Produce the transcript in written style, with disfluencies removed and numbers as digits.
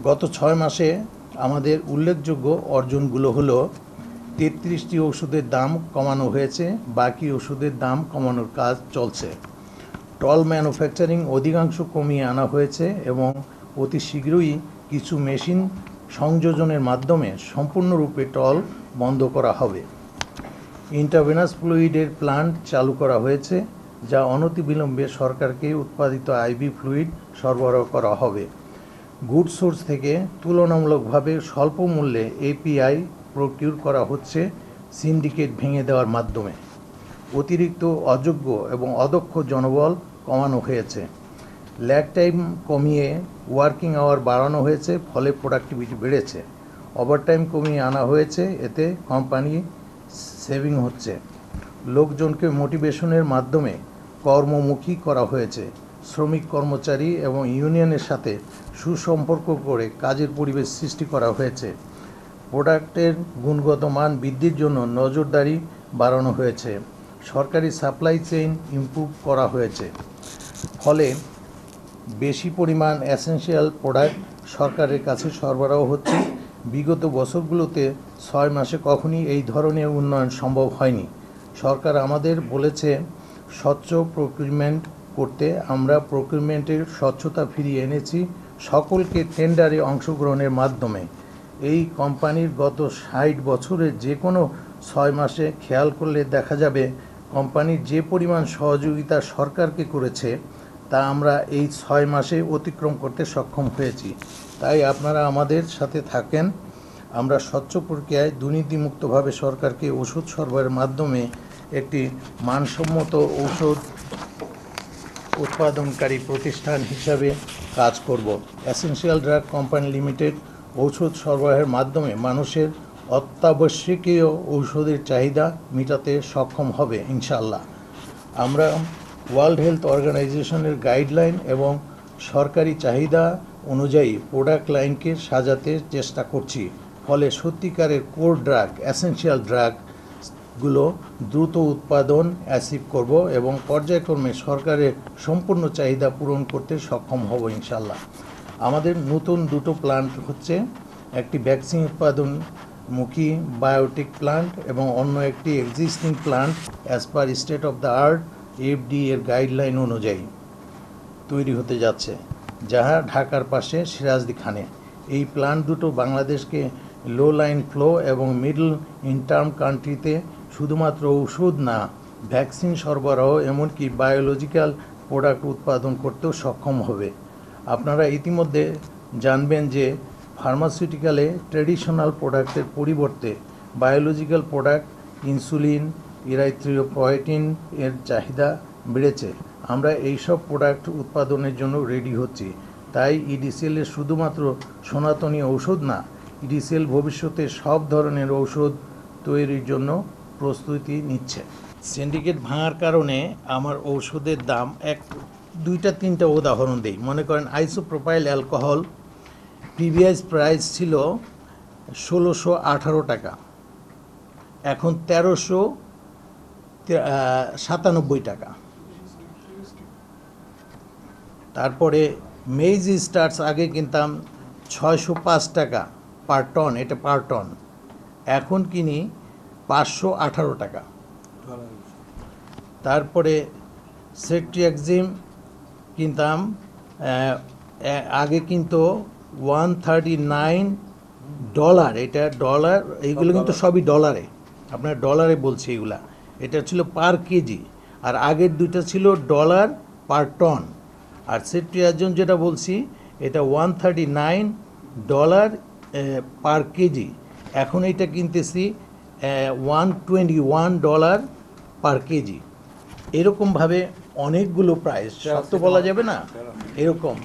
গত 6 মাসে আমাদের উল্লেখযোগ্য অর্জনগুলো হলো 33টি ওষুধের দাম কমানো হয়েছে, বাকি ওষুধের দাম কমানোর কাজ চলছে। টল ম্যানুফ্যাকচারিং অধিকাংশ কমিয়ে আনা হয়েছে এবং অতি শীঘ্রই কিছু মেশিন সংযোজনের মাধ্যমে সম্পূর্ণরূপে টল বন্ধ করা হবে। ইন্টারভেনাস ফ্লুইডের প্ল্যান্ট চালু করা হয়েছে, যা অনতিবিলম্বে সরকারকে উৎপাদিত আইভি ফ্লুইড সরবরাহ করা হবে। গুড সোর্স থেকে তুলনামূলকভাবে স্বল্প মূল্যে এপিআই প্রকিউর করা হচ্ছে সিন্ডিকেট ভেঙে দেওয়ার মাধ্যমে। অতিরিক্ত অযোগ্য এবং অদক্ষ জনবল কমানো হয়েছে। ল্যাগ টাইম কমিয়ে ওয়ার্কিং আওয়ার বাড়ানো হয়েছে, ফলে প্রোডাক্টিভিটি বেড়েছে। ওভারটাইম কমিয়ে আনা হয়েছে, এতে কোম্পানি সেভিং হচ্ছে। লোকজনকে মোটিভেশনের মাধ্যমে কর্মমুখী করা হয়েছে। শ্রমিক কর্মচারী এবং ইউনিয়নের সাথে সুসম্পর্ক করে কাজের পরিবেশ সৃষ্টি করা হয়েছে। প্রোডাক্টের গুণগত মান বৃদ্ধির জন্য নজরদারি বাড়ানো হয়েছে। সরকারি সাপ্লাই চেইন ইমপ্রুভ করা হয়েছে, ফলে বেশি পরিমাণ এসেনশিয়াল প্রোডাক্ট সরকারের কাছে সরবরাহ হচ্ছে। বিগত বছরগুলোতে 6 মাসে কখনই এই ধরনের উন্নয়ন সম্ভব হয়নি। সরকার আমাদের বলেছে স্বচ্ছ প্রকিউরমেন্ট করতে। আমরা প্রকিউরমেন্টের স্বচ্ছতা ফিরিয়ে এনেছি সকলকে টেন্ডারে অংশগ্রহণের মাধ্যমে। এই কোম্পানির গত 60 বছরের যে কোনো 6 মাসে খেয়াল করলে দেখা যাবে কোম্পানির যে পরিমাণ সহযোগিতা সরকারকে করেছে তা আমরা এই 6 মাসে অতিক্রম করতে সক্ষম হয়েছি। তাই আপনারা আমাদের সাথে থাকেন। আমরা স্বচ্ছ প্রক্রিয়ায় দুর্নীতিমুক্তভাবে সরকারকে ওষুধ সরবরাহের মাধ্যমে একটি মানসম্মত ঔষধ উৎপাদনকারী প্রতিষ্ঠান হিসাবে কাজ করব। এসেনশিয়াল ড্রাগ কোম্পানি লিমিটেড ঔষধ সরবরাহের মাধ্যমে মানুষের অত্যাবশ্যকীয় ঔষধের চাহিদা মেটাতে সক্ষম হবে ইনশাআল্লাহ। আমরা ওয়ার্ল্ড হেলথ অর্গানাইজেশনের গাইডলাইন এবং সরকারি চাহিদা অনুযায়ী প্রোডাক্ট লাইনকে সাজাতে চেষ্টা করছি। ফলে সত্যিকারের কোর ড্রাগ, এসেনশিয়াল ড্রাগগুলো দ্রুত উৎপাদন অ্যাচিভ করব এবং পর্যায়ক্রমে সরকারের সম্পূর্ণ চাহিদা পূরণ করতে সক্ষম হব ইনশাআল্লাহ। আমাদের নতুন দুটো প্ল্যান্ট হচ্ছে, একটি ভ্যাকসিন উৎপাদনমুখী বায়োটেক প্ল্যান্ট এবং অন্য একটি existing plant as per state of the art FDA এর গাইডলাইন অনুযায়ী তৈরি হতে যাচ্ছে, যাহা ঢাকার পাশে সিরাজদি খানে। এই প্ল্যান্ট দুটো বাংলাদেশকে লো লাইন ফ্লো এবং মিডল ইনটার্ম কান্ট্রিতে শুধুমাত্র ওষুধ না, ভ্যাকসিন সরবরাহ এমনকি বায়োলজিক্যাল প্রোডাক্ট উৎপাদন করতেও সক্ষম হবে। আপনারা ইতিমধ্যে জানবেন যে ফার্মাসিউটিক্যালে ট্র্যাডিশনাল প্রোডাক্টের পরিবর্তে বায়োলজিক্যাল প্রোডাক্ট, ইনসুলিন, ইরাইথ্রিওপয়েটিন এর চাহিদা বেড়েছে। আমরা এইসব প্রোডাক্ট উৎপাদনের জন্য রেডি হচ্ছি। তাই ইডিসিএল এর শুধুমাত্র সনাতনী ঔষধ না, ইডিসিএল ভবিষ্যতে সব ধরনের ঔষধ তৈরির জন্য প্রস্তুতি নিচ্ছে। সিন্ডিকেট ভাঙার কারণে আমার ঔষধের দাম দুইটা তিনটা উদাহরণ দেই। মনে করেন আইসোপ্রোপাইল অ্যালকোহল প্রিভিয়াস প্রাইস ছিল 1618 টাকা, এখন 1397 টাকা। তারপরে মেইজ স্টার্স আগে কিনতাম 605 টাকা পার টন, এটা পার টন, এখন কিনি 518 টাকা। তারপরে সেট্রিয়াক্সিম কিনতাম আগে কিন্তু $139, এটা ডলার, এইগুলো কিন্তু সবই ডলারে, আপনার ডলারে বলছি এগুলা। এটা ছিল পার কেজি, আর আগের দুইটা ছিল ডলার পার টন। আর সেট্রিয়াজন যেটা বলছি এটা $139 পার কেজি, এখন এটা কিনতেছি $121 পার কেজি। এরকমভাবে অনেকগুলো প্রাইস, সব তো বলা যাবে না, এরকম